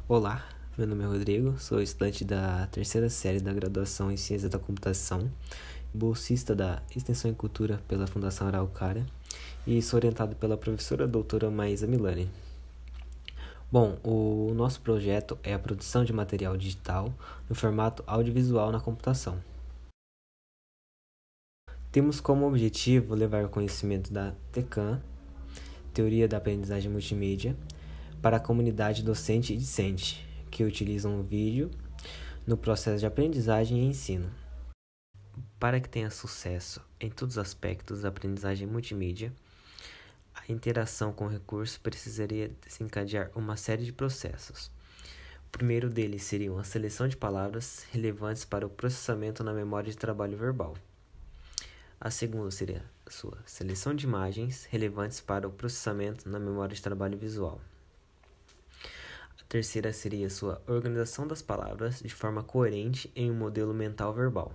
Olá, meu nome é Rodrigo, sou estudante da terceira série da graduação em Ciência da Computação, bolsista da Extensão em Cultura pela Fundação Araucária e sou orientado pela professora doutora Maísa Milani. Bom, o nosso projeto é a produção de material digital no formato audiovisual na computação. Temos como objetivo levar o conhecimento da TECAM, Teoria da Aprendizagem Multimídia, para a comunidade docente e discente, que utilizam o vídeo no processo de aprendizagem e ensino. Para que tenha sucesso em todos os aspectos da aprendizagem multimídia, a interação com o recurso precisaria desencadear uma série de processos. O primeiro deles seria uma seleção de palavras relevantes para o processamento na memória de trabalho verbal. A segunda seria a sua seleção de imagens relevantes para o processamento na memória de trabalho visual. A terceira seria a sua organização das palavras de forma coerente em um modelo mental verbal.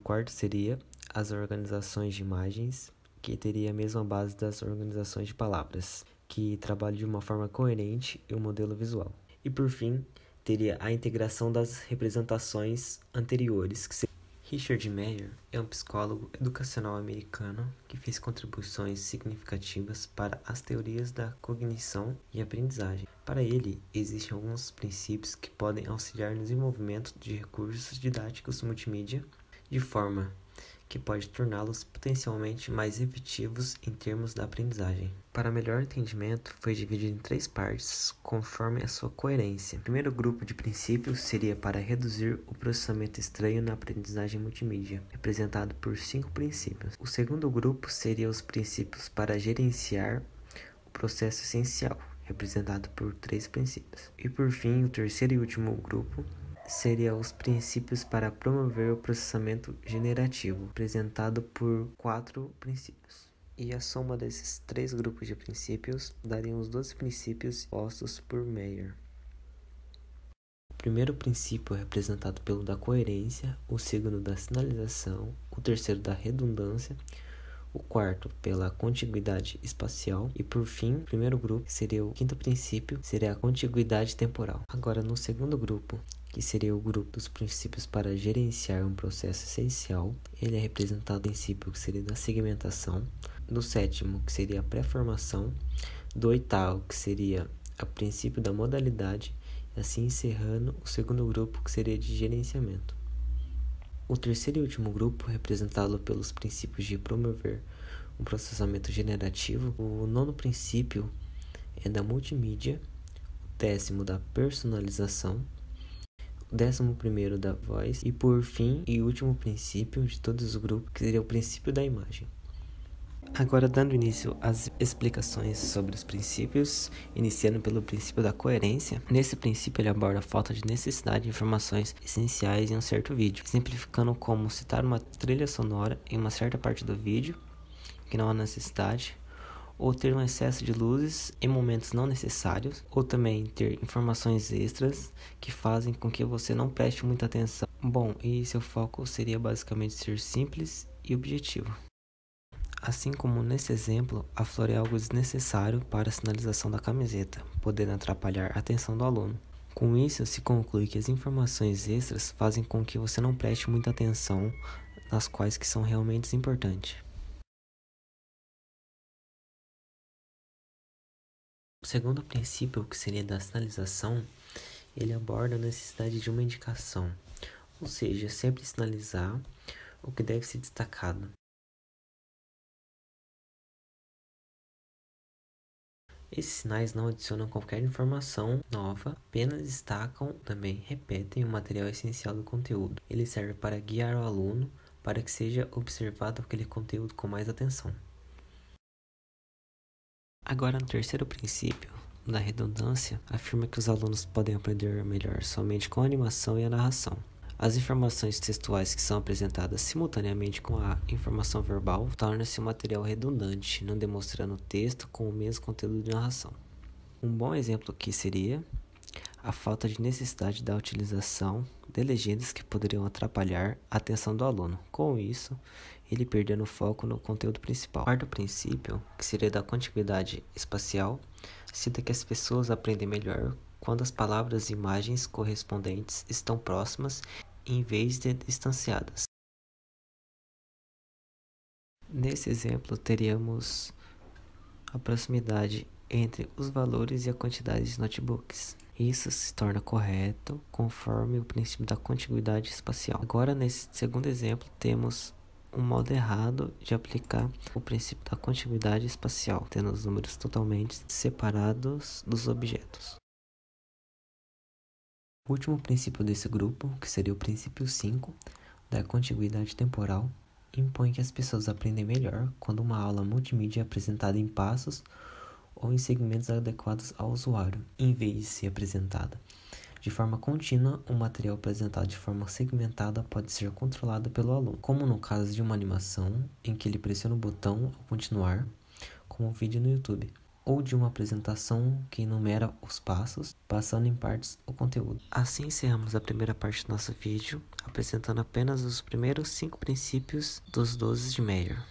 O quarto seria as organizações de imagens, que teria a mesma base das organizações de palavras, que trabalham de uma forma coerente em um modelo visual. E por fim, teria a integração das representações anteriores, que Richard Meyer é um psicólogo educacional americano que fez contribuições significativas para as teorias da cognição e aprendizagem. Para ele, existem alguns princípios que podem auxiliar no desenvolvimento de recursos didáticos multimídia, de forma que pode torná-los potencialmente mais efetivos em termos da aprendizagem. Para melhor entendimento, foi dividido em 3 partes, conforme a sua coerência. O primeiro grupo de princípios seria para reduzir o processamento estranho na aprendizagem multimídia, representado por 5 princípios. O segundo grupo seria os princípios para gerenciar o processo essencial, representado por 3 princípios. E por fim, o terceiro e último grupo seria os princípios para promover o processamento generativo, representado por 4 princípios. E a soma desses 3 grupos de princípios daria os 12 princípios postos por Meyer. O primeiro princípio é representado pelo da coerência, o segundo da sinalização, o terceiro da redundância, o quarto pela contiguidade espacial e, por fim, o primeiro grupo, que seria o quinto princípio, seria a contiguidade temporal. Agora, no segundo grupo, que seria o grupo dos princípios para gerenciar um processo essencial, ele é representado no princípio que seria da segmentação, do sétimo, que seria a pré-formação, do oitavo, que seria o princípio da modalidade, e assim encerrando o segundo grupo, que seria de gerenciamento. O terceiro e último grupo, representado pelos princípios de promover um processamento generativo, o nono princípio é da multimídia, o décimo da personalização, o 11º da voz e, por fim, e último princípio de todos os grupos, que seria o princípio da imagem. Agora, dando início às explicações sobre os princípios, iniciando pelo princípio da coerência. Nesse princípio, ele aborda a falta de necessidade de informações essenciais em um certo vídeo, exemplificando como citar uma trilha sonora em uma certa parte do vídeo, que não há necessidade, ou ter um excesso de luzes em momentos não necessários, ou também ter informações extras que fazem com que você não preste muita atenção. Bom, e seu foco seria basicamente ser simples e objetivo. Assim como nesse exemplo, a flor é algo desnecessário para a sinalização da camiseta, podendo atrapalhar a atenção do aluno. Com isso, se conclui que as informações extras fazem com que você não preste muita atenção nas quais que são realmente importantes. O segundo princípio, que seria da sinalização, ele aborda a necessidade de uma indicação, ou seja, sempre sinalizar o que deve ser destacado. Esses sinais não adicionam qualquer informação nova, apenas destacam, também repetem o material essencial do conteúdo. Ele serve para guiar o aluno para que seja observado aquele conteúdo com mais atenção. Agora, no terceiro princípio, da redundância, afirma que os alunos podem aprender melhor somente com a animação e a narração. As informações textuais que são apresentadas simultaneamente com a informação verbal tornam-se um material redundante, não demonstrando o texto com o mesmo conteúdo de narração. Um bom exemplo aqui seria a falta de necessidade da utilização de legendas que poderiam atrapalhar a atenção do aluno. Com isso, ele perdendo o foco no conteúdo principal. O quarto princípio, que seria da contiguidade espacial, cita que as pessoas aprendem melhor quando as palavras e imagens correspondentes estão próximas em vez de distanciadas. Nesse exemplo, teríamos a proximidade entre os valores e a quantidade de notebooks. Isso se torna correto conforme o princípio da contiguidade espacial. Agora, nesse segundo exemplo, temos um modo errado de aplicar o princípio da contiguidade espacial, tendo os números totalmente separados dos objetos. O último princípio desse grupo, que seria o princípio 5 da contiguidade temporal, impõe que as pessoas aprendem melhor quando uma aula multimídia é apresentada em passos ou em segmentos adequados ao usuário, em vez de ser apresentada de forma contínua. O material apresentado de forma segmentada pode ser controlado pelo aluno, como no caso de uma animação em que ele pressiona o botão ao continuar, como um vídeo no YouTube, ou de uma apresentação que enumera os passos, passando em partes o conteúdo. Assim encerramos a primeira parte do nosso vídeo, apresentando apenas os primeiros 5 princípios dos 12 de Meyer.